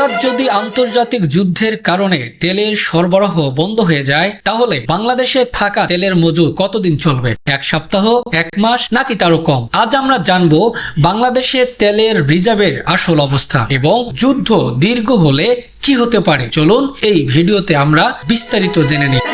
হঠাৎ যদি আন্তর্জাতিক যুদ্ধের কারণে তেলের সরবরাহ বন্ধ হয়ে যায়, তাহলে বাংলাদেশে থাকা তেলের মজুদ কতদিন চলবে? এক সপ্তাহ, এক মাস, নাকি তারও কম? আজ আমরা জানবো বাংলাদেশের তেলের রিজার্ভের আসল অবস্থা এবং যুদ্ধ দীর্ঘ হলে কি হতে পারে। চলুন এই ভিডিওতে আমরা বিস্তারিত জেনে নিই।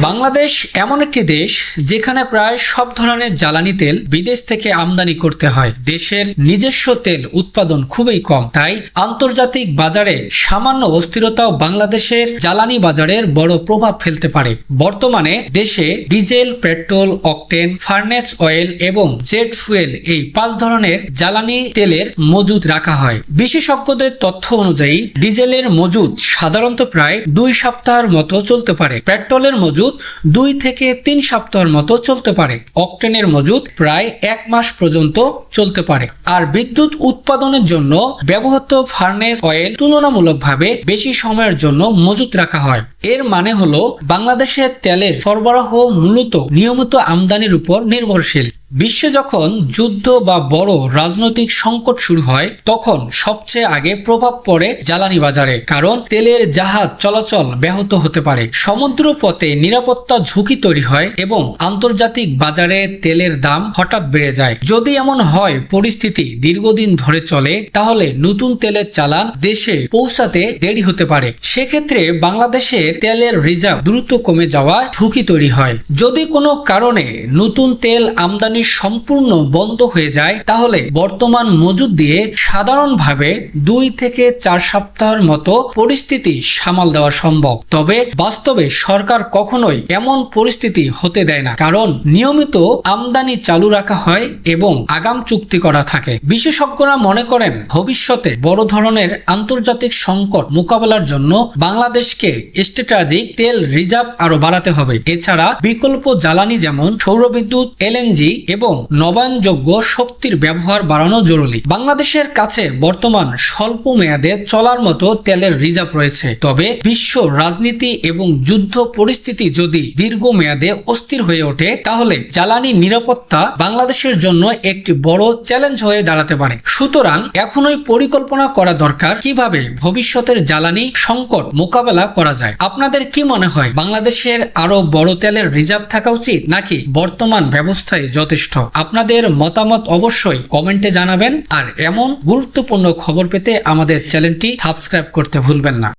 বাংলাদেশ এমন একটি দেশ যেখানে প্রায় সব ধরনের জ্বালানি তেল বিদেশ থেকে আমদানি করতে হয়। দেশের নিজস্ব তেল উৎপাদন খুবই কম, তাই আন্তর্জাতিক বাজারে সামান্য অস্থিরতাও বাংলাদেশের জ্বালানি বাজারের বড় প্রভাব ফেলতে পারে। বর্তমানে দেশে diesel, petrol, octane, furnace oil এবং জেট ফুয়েল এই 5 ধরনের জ্বালানি তেলের মজুদ রাখা হয়। বিশেষজ্ঞদের তথ্য অনুযায়ী ডিজেলের মজুদ সাধারণত প্রায় 2 সপ্তাহের মতো চলতে পারে। পেট্রোলের মজুদ 2 থেকে 3 সপ্তাহের মতো চলতে পারে। অকটেনের মজুদ প্রায় 1 মাস পর্যন্ত চলতে পারে। আর বিদ্যুৎ উৎপাদনের জন্য ব্যবহৃত ফার্নেস অয়েল তুলনামূলকভাবে বেশি সময়ের জন্য মজুত রাখা হয়। এর মানে হলো বাংলাদেশের তেলের সরবরাহ মূলত নিয়মিত আমদানির উপর নির্ভরশীল। বিশ্বে যখন যুদ্ধ বা বড় রাজনৈতিক সংকট শুরু হয়, তখন সবচেয়ে আগে প্রভাব পড়ে জ্বালানি বাজারে, কারণ তেলের জাহাজ চলাচল ব্যাহত হতে পারে, সমুদ্র পথে নিরাপত্তা ঝুঁকি তৈরি হয় এবং আন্তর্জাতিক বাজারে তেলের দাম হঠাৎ বেড়ে যায়। যদি এমন হয় পরিস্থিতি দীর্ঘদিন ধরে চলে, তাহলে নতুন তেলের চালান দেশে পৌঁছাতে দেরি হতে পারে। সেক্ষেত্রে বাংলাদেশের তেলের রিজার্ভ দ্রুত কমে যাওয়ার ঝুঁকি তৈরি হয়। যদি কোনো কারণে নতুন তেল আমদানি সম্পূর্ণ বন্ধ হয়ে যায়, তাহলে বর্তমান মজুদ দিয়ে সাধারণভাবে 2 থেকে 4 সপ্তাহের মতো পরিস্থিতি সামাল দেওয়া সম্ভব। তবে বাস্তবে সরকার কখনোই এমন পরিস্থিতি হতে দেয় না, কারণ নিয়মিত আমদানি চালু রাখা হয় এবং আগাম চুক্তি করা থাকে। বিশেষজ্ঞরা মনে করেন ভবিষ্যতে বড় ধরনের আন্তর্জাতিক সংকট মোকাবেলার জন্য বাংলাদেশকে স্ট্র্যাটেজিক তেল রিজার্ভ আরো বাড়াতে হবে। এছাড়া বিকল্প জ্বালানি যেমন সৌরবিদ্যুৎ, এলএনজি এবং নবায়নযোগ্য শক্তির ব্যবহার বাড়ানো জরুরি। বাংলাদেশের কাছে বর্তমান স্বল্প মেয়াদে চলার মতো তেলের রিজার্ভ রয়েছে, তবে বিশ্ব রাজনীতি এবং যুদ্ধ পরিস্থিতি যদি দীর্ঘ মেয়াদে অস্থির হয়ে ওঠে, তাহলে জ্বালানি নিরাপত্তা বাংলাদেশের জন্য একটি বড় চ্যালেঞ্জ হয়ে দাঁড়াতে পারে। সুতরাং এখনই পরিকল্পনা করা দরকার কিভাবে ভবিষ্যতের জ্বালানি সংকট মোকাবেলা করা যায়। আপনাদের কি মনে হয়, বাংলাদেশের আরো বড় তেলের রিজার্ভ থাকা উচিত নাকি বর্তমান ব্যবস্থায় যথেষ্ট? আপনাদের মতামত অবশ্যই কমেন্টে জানাবেন। আর এমন গুরুত্বপূর্ণ খবর পেতে আমাদের চ্যানেলটি সাবস্ক্রাইব করতে ভুলবেন না।